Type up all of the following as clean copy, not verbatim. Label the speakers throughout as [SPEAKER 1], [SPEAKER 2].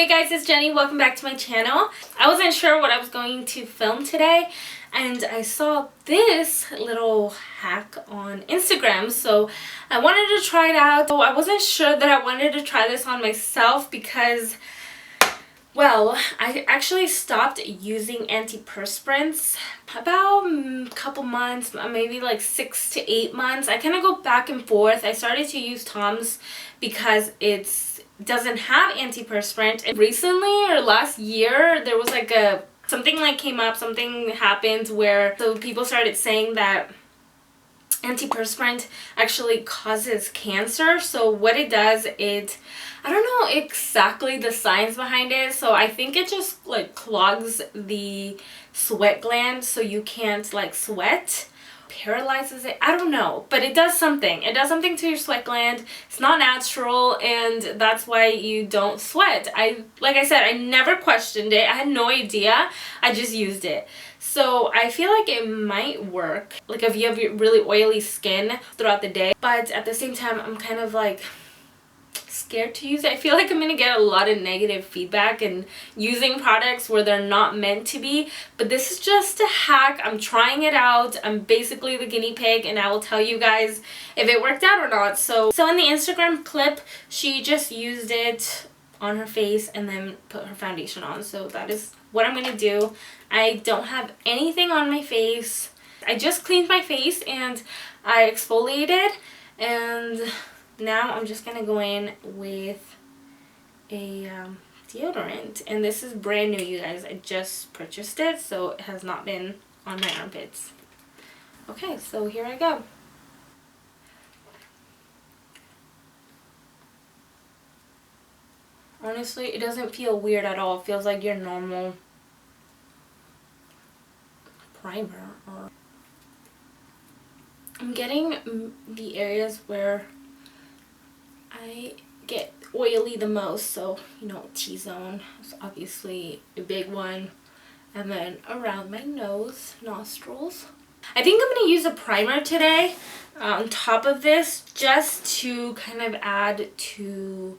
[SPEAKER 1] Hey guys, it's Jenny. Welcome back to my channel. I wasn't sure what I was going to film today and I saw this little hack on Instagram, so I wanted to try it out. So I wasn't sure that I wanted to try this on myself because, well, I actually stopped using antiperspirants about a couple months, maybe like 6 to 8 months. I kind of go back and forth. I started to use Tom's because it doesn't have antiperspirant. And recently or last year there was like something happened where people started saying that antiperspirant actually causes cancer. So what it does, I don't know exactly the science behind it, so I think it just like clogs the sweat gland so you can't like sweat, paralyzes it, I don't know, but it does something to your sweat gland. It's not natural and that's why you don't sweat. Like I said, I never questioned it. I had no idea. I just used it. So I feel like it might work like if you have really oily skin throughout the day, but at the same time I'm kind of like scared to use it. I feel like I'm gonna get a lot of negative feedback and using products where they're not meant to be, but this is just a hack. I'm trying it out. I'm basically the guinea pig and I will tell you guys if it worked out or not. So in the Instagram clip, she just used it on her face and then put her foundation on. So that is what I'm gonna do. I don't have anything on my face. I just cleaned my face and I exfoliated, and now I'm just gonna go in with a deodorant, and this is brand new, you guys. I just purchased it, so it has not been on my armpits. Okay, so here I go. Honestly, it doesn't feel weird at all. It feels like your normal primer. I'm getting the areas where I get oily the most, so you know, T-zone is obviously a big one, and then around my nose, nostrils. I think I'm going to use a primer today on top of this just to kind of add to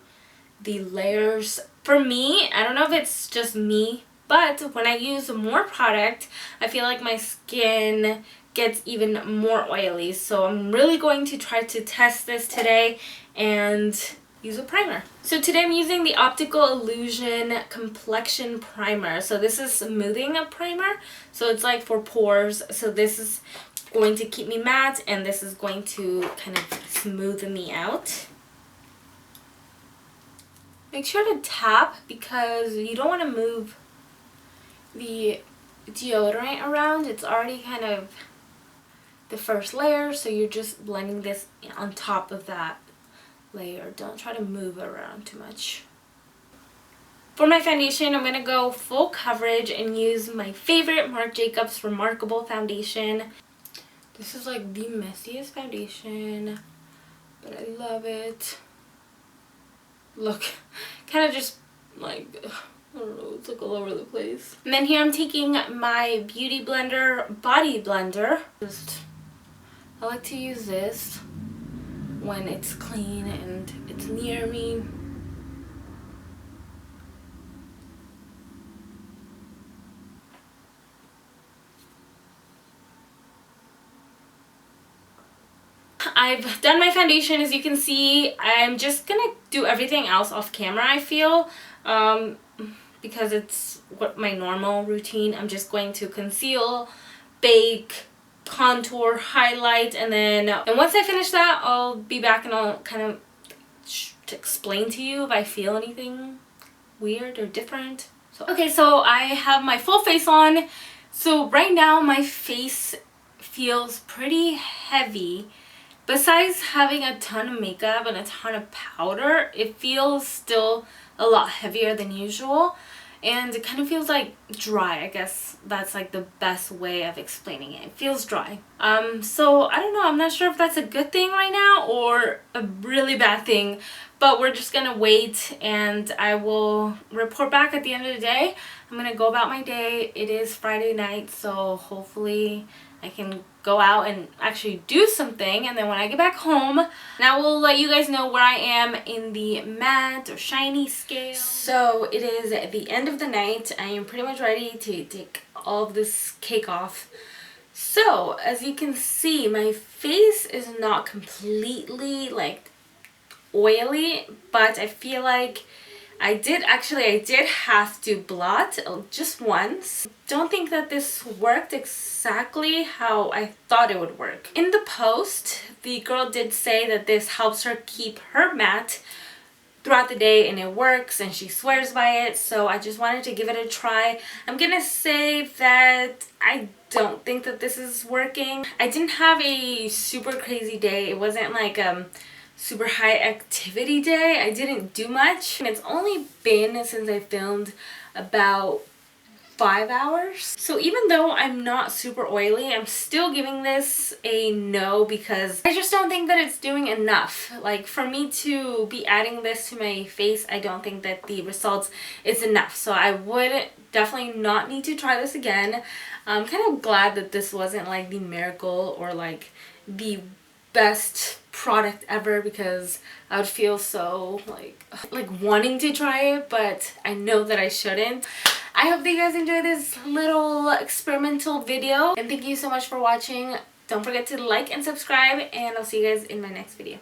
[SPEAKER 1] the layers. For me, I don't know if it's just me, but when I use more product, I feel like my skin gets even more oily. So I'm really going to try to test this today and use a primer. So today I'm using the Optical Illusion Complexion Primer. So this is smoothing a primer, so it's like for pores. So this is going to keep me matte and this is going to kind of smooth me out. Make sure to tap because you don't want to move the deodorant around. It's already kind of the first layer, so you're just blending this on top of that layer. Don't try to move it around too much. For my foundation, I'm going to go full coverage and use my favorite Marc Jacobs Remarkable foundation. This is like the messiest foundation, but I love it. Look, kind of just like, I don't know, it's like all over the place. And then here I'm taking my Beauty Blender Body Blender. I like to use this when it's clean and it's near me. I've done my foundation, as you can see. I'm just gonna do everything else off camera, I feel, because it's what my normal routine. I'm just going to conceal, bake, contour, highlight, and once I finish that, I'll be back and I'll kind of explain to you if I feel anything weird or different. So okay, so I have my full face on. So right now my face feels pretty heavy. Besides having a ton of makeup and a ton of powder, it feels still a lot heavier than usual. And it kind of feels like dry. I guess that's like the best way of explaining it. It feels dry. So I don't know. I'm not sure if that's a good thing right now or a really bad thing. But we're just going to wait and I will report back at the end of the day. I'm going to go about my day. It is Friday night, so hopefully I can go out and actually do something, and then when I get back home, and I will let you guys know where I am in the matte or shiny scale. So it is the end of the night. I am pretty much ready to take all of this cake off. So as you can see, my face is not completely like oily, but I feel like I did have to blot just once. Don't think that this worked exactly how I thought it would work. In the post, the girl did say that this helps her keep her matte throughout the day, and it works, and she swears by it, so I just wanted to give it a try. I'm gonna say that I don't think that this is working. I didn't have a super crazy day. It wasn't like super high activity day. I didn't do much, and it's only been since I filmed about 5 hours. So even though I'm not super oily, I'm still giving this a no because I just don't think that it's doing enough. Like, for me to be adding this to my face, I don't think that the results is enough. So I would definitely not need to try this again. I'm kind of glad that this wasn't like the miracle or like the best product ever, because I would feel so like wanting to try it, but I know that I shouldn't. I hope that you guys enjoyed this little experimental video, and thank you so much for watching. Don't forget to like and subscribe, and I'll see you guys in my next video.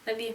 [SPEAKER 1] Love you.